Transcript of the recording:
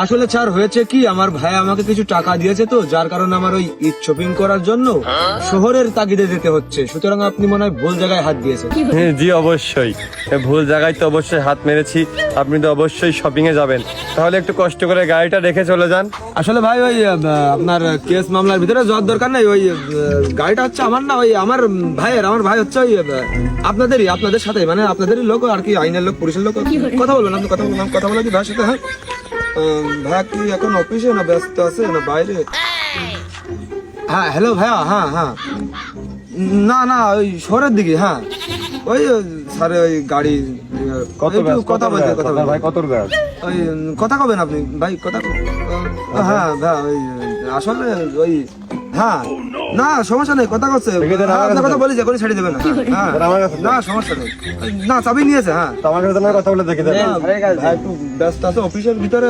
আসলে স্যার হয়েছে কি, আমার ভাই আমাকে কিছু টাকা দিয়েছে তো, যার কারণে আমার ওই ঈদ শপিং করার জন্য শহরের তাগিদে যেতে হচ্ছে। সুতরাং আপনি মনে হয় ভুল জায়গায় হাত দিয়েছেন। হ্যাঁ, জি অবশ্যই, ভুল জায়গায় তো অবশ্যই হাত মেরেছি। আপনি তো অবশ্যই শপিং এ যাবেন, তাহলে একটু কষ্ট করে গাড়িটা রেখে চলে যান। আসলে ভাই ওই আপনার কেস মামলার ভিতরে যাওয়ার দরকার নাই। ওই গাড়িটা হচ্ছে আমার না, ওই আমার ভাইয়ের। আমার ভাই হচ্ছে ওই আপনাদেরই, আপনাদের সাথে মানে আপনাদেরই লোক আর কি, আইনের লোক, পুলিশের লোক। কথা বলবেন আপনি, কথা বলবেন, কথা বলে কি ভাইয়ের সাথে? হ্যাঁ ভাইয়া কি এখন অফিসে না ব্যস্ত আছে না বাইরে? হ্যাঁ হ্যালো ভাইয়া, হ্যাঁ হ্যাঁ, না না ওই শহরের দিকে। হ্যাঁ ওই স্যার ওই গাড়ি একটু কথা বলতে, কথা বলতে। ভাই কত ওই কথা কবেন আপনি ভাই, কথা হ্যাঁ ভাই ওই আসলে ওই হ্যাঁ না সমস্যা নেই, কথা করছে। আপনার কথা বলি, এখনই ছেড়ে দেবেন। হ্যাঁ না সমস্যা নেই, না চাবি নিয়েছে। হ্যাঁ আমার কাছে কথা বলে দেখে ভাই একটু ব্যস্ত আছে অফিসের ভিতরে।